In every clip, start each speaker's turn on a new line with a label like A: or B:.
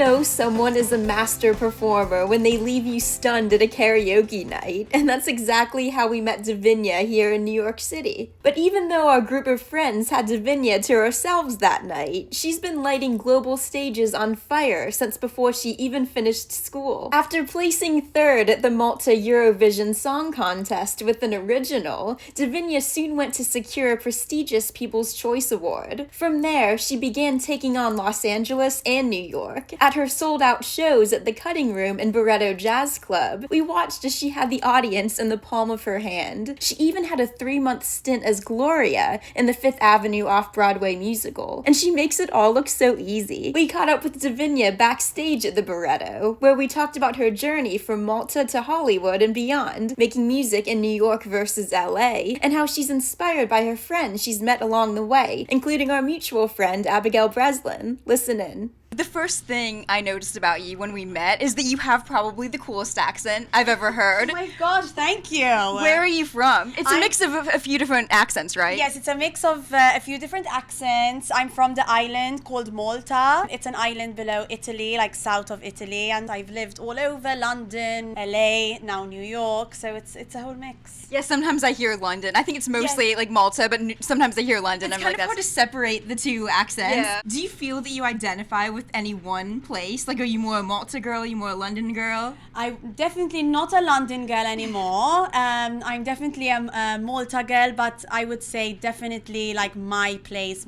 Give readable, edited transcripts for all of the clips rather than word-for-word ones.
A: know someone is a master performer when they leave you stunned at a karaoke night, and that's exactly how we met Davinia here in New York City. But even though our group of friends had Davinia to ourselves that night, she's been lighting global stages on fire since before she even finished school. After placing third at the Malta Eurovision Song Contest with an original, Davinia soon went to secure a prestigious People's Choice Award. From there, she began taking on Los Angeles and New York. At her sold-out shows at the Cutting Room and Baretto Jazz Club, we watched as she had the audience in the palm of her hand. She even had a 3-month stint as Gloria in the Fifth Avenue off-Broadway musical, and she makes it all look so easy. We caught up with Davinia backstage at the Baretto, where we talked about her journey from Malta to Hollywood and beyond, making music in New York versus LA, and how she's inspired by her friends she's met along the way, including our mutual friend Abigail Breslin. Listen in.
B: The first thing I noticed about you when we met is that you have probably the coolest accent I've ever heard.
C: Oh my gosh, thank you.
B: Where are you from? It's a mix of a few different accents, right?
C: Yes, it's a mix of a few different accents. I'm from the island called Malta. It's an island below Italy, like south of Italy, and I've lived all over London, LA, now New York, so it's a whole mix.
B: Yeah, sometimes I hear London. I think it's mostly like Malta, but sometimes I hear London.
D: It's kind of hard to separate the two accents.
B: Yeah.
D: Do you feel that you identify with any one place? Like, are you more a Malta girl? Are you more a London girl?
C: I'm definitely not a London girl anymore. I'm definitely a Malta girl, but I would say definitely like my place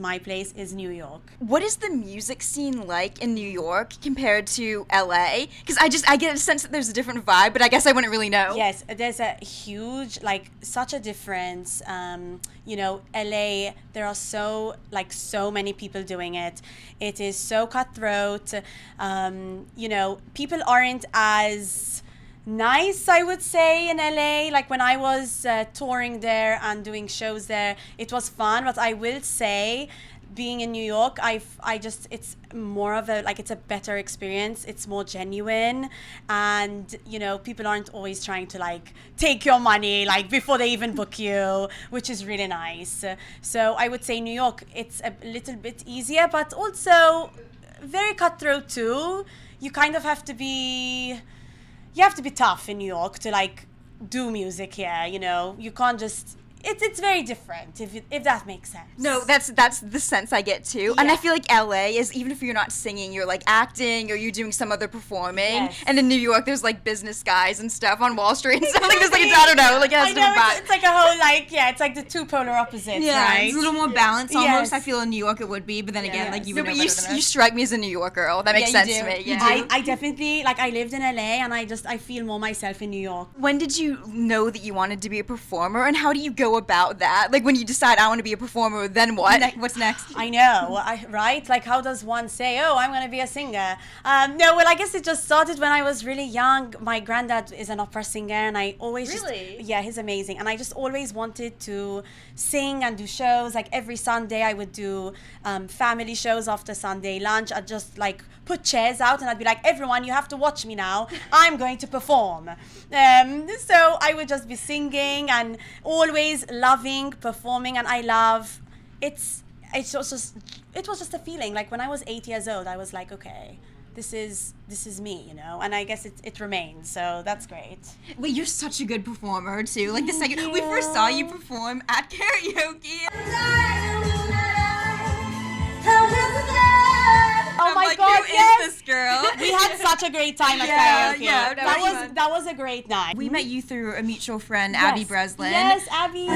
C: is New York.
B: What is the music scene like in New York compared to LA? Because I get a sense that there's a different vibe, but I guess I wouldn't really know.
C: Yes, there's a huge, like, such a difference. LA, there are so many people doing it. It is so cutthroat. People aren't as nice, I would say, in LA. Like when I was touring there and doing shows there, it was fun, but I will say being in New York, it's more of it's a better experience. It's more genuine, and people aren't always trying to take your money before they even book you, which is really nice. So I would say New York, it's a little bit easier, but also very cutthroat too. You kind of have to be tough in New York to do music here. You can't just. It's very different, if that makes sense.
B: No, that's the sense I get too. Yeah. And I feel like LA is, even if you're not singing, you're acting or you're doing some other performing. Yes. And in New York, there's business guys and stuff on Wall Street and stuff. There's I don't know, it has to be back.
C: It's a whole it's the two polar opposites, right?
D: It's a little more balanced almost. Yes. I feel in New York it would be, but then again, you would know better than us.
B: You strike me as a New York girl. That makes sense to me.
C: Yeah. I definitely, I lived in LA and I feel more myself in New York.
B: When did you know that you wanted to be a performer, and how do you go about that? When you decide I want to be a performer, then what?
D: What's next?
C: I know, right? How does one say, oh, I'm going to be a singer? I guess it just started when I was really young. My granddad is an opera singer, and I always he's amazing. And I just always wanted to sing and do shows. Every Sunday I would do family shows after Sunday lunch. I'd just put chairs out and I'd be like, everyone, you have to watch me now. I'm going to perform. So I would just be singing and always loving performing, and I love it was just a feeling. When I was 8 years old, I was like, okay, this is me, and I guess it remains, so that's great.
D: Well, you're such a good performer too. The second we first saw you perform at karaoke,
C: oh my God,
B: who is this girl?
C: We had such a great time at karaoke.
B: Yeah,
C: that was a great night.
D: We met you through a mutual friend, Abby Breslin.
C: Yes, Abby.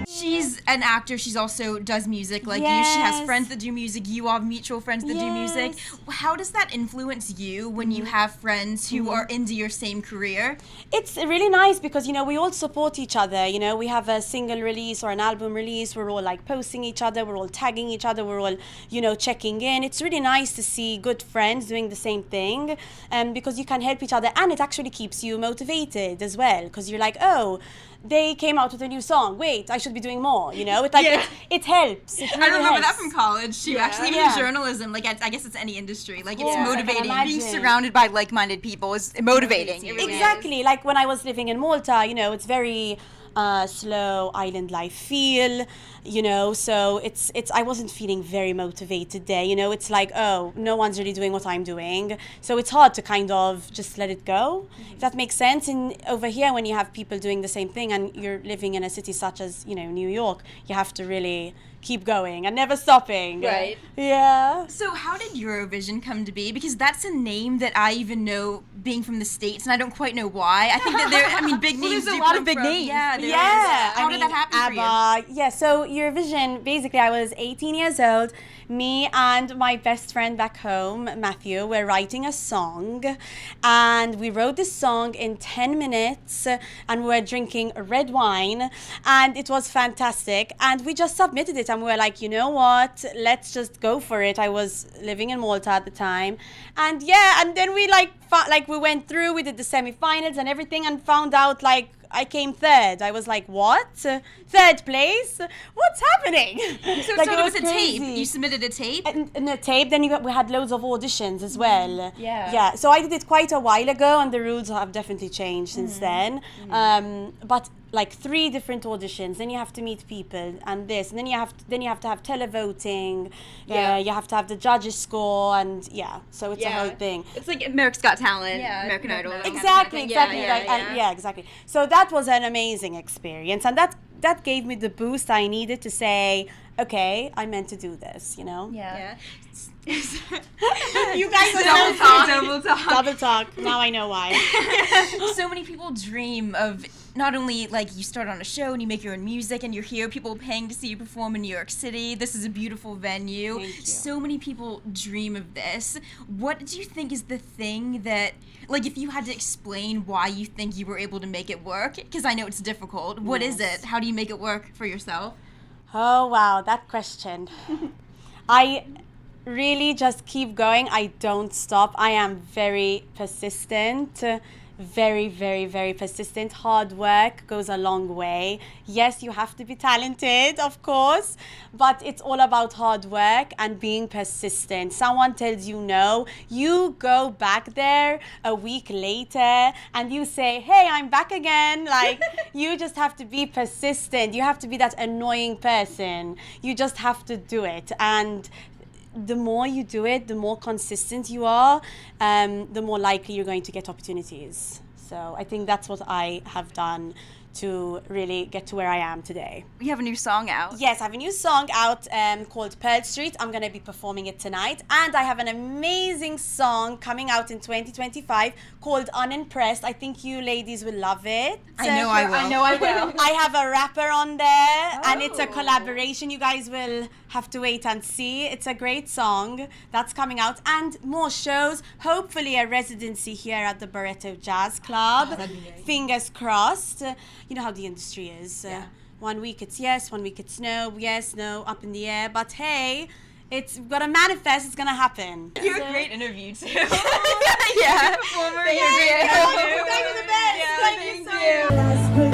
D: She's an actor. She's also does music like you. She has friends that do music. You all have mutual friends that do music. How does that influence you when you have friends who are into your same career?
C: It's really nice because, we all support each other. We have a single release or an album release. We're all posting each other. We're all tagging each other. We're all, checking in. It's really nice to see good friends doing the same thing, because you can help each other, and it actually keeps you motivated as well, because you're like, oh, they came out with a new song. Wait, I should be doing more. It helps. It really
D: I remember
C: helps.
D: that from college too. Actually, even in journalism, I guess it's any industry. It's motivating.
B: Being surrounded by like-minded people is motivating.
C: Exactly. When I was living in Malta, it's very slow island life feel. you know, so it's I wasn't feeling very motivated there, you know. It's like, oh, no one's really doing what I'm doing, so it's hard to kind of just let it go, if that makes sense. And over here, when you have people doing the same thing and you're living in a city such as, you know, New York, you have to really keep going and never stopping.
A: Right.
C: Yeah.
D: So how did Eurovision come to be? Because that's a name that I even know being from the States, and I don't quite know why. I think that big names.
B: there's a
D: do
B: lot
D: come
B: of big
D: from-
B: names.
D: Yeah, there is.
C: Yeah.
D: How did that happen for you?
C: ABBA. Yeah, so Eurovision, basically I was 18 years old. Me and my best friend back home, Matthew, were writing a song, and we wrote this song in 10 minutes, and we were drinking red wine, and it was fantastic. And we just submitted it, and we were like, you know what, let's just go for it. I was living in Malta at the time, and yeah, and then we we went through, we did the semi-finals and everything, and found out like I came third. I was like, what? Third place? What's happening?
D: So
C: Like,
D: it was a tape.
C: crazy.
D: You submitted a tape?
C: And a tape, then we had loads of auditions as well.
A: Yeah.
C: Yeah, so I did it quite a while ago, and the rules have definitely changed since then. But like 3 different auditions, then you have to meet people and this, and then you have to have televoting.
A: Yeah.
C: You have to have the judges score, and yeah, so it's a whole thing.
B: It's like America's Got Talent,
A: Yeah,
B: American Idol. that kind of
C: Exactly,
B: thing.
C: exactly.
B: Yeah,
C: like,
B: yeah,
C: and yeah, exactly. So that was an amazing experience, and that gave me the boost I needed to say, okay, I meant to do this, you know?
A: Yeah.
C: You guys are
B: Double talk. Double talk.
C: Double talk. Now I know why.
D: So many people dream of not only like you start on a show and you make your own music and you're here, people paying to see you perform in New York City. This is a beautiful venue.
C: Thank you.
D: So many people dream of this. What do you think is the thing that, like, if you had to explain why you think you were able to make it work? Because I know it's difficult. What is
C: Yes.
D: it? How do you make it work for yourself?
C: Oh, wow, that question. I really just keep going. I don't stop. I am very persistent. Very, very, very persistent. Hard work goes a long way. Yes, you have to be talented, of course, but it's all about hard work and being persistent. Someone tells you no, you go back there a week later and you say, hey, I'm back again. Like, you just have to be persistent. You have to be that annoying person. You just have to do it. And the more you do it, the more consistent you are, the more likely you're going to get opportunities. So I think that's what I have done to really get to where I am today.
B: We have a new song out.
C: Yes, I have a new song out called Pearl Street. I'm going to be performing it tonight. And I have an amazing song coming out in 2025 called Unimpressed. I think you ladies will love it.
D: I know I will.
B: I know I will.
C: I have a rapper on there, and it's a collaboration. You guys will have to wait and see. It's a great song that's coming out, and more shows. Hopefully, a residency here at the Baretto Jazz Club.
D: that'd be great.
C: Fingers crossed. You know how the industry is. 1 week it's yes, 1 week it's no. Yes, no, up in the air. But hey, we've got to manifest. It's gonna happen.
D: You're a great interview too.
B: Yeah.
D: Performer.
C: You guys are the best.
B: Yeah,
C: Thank you so much.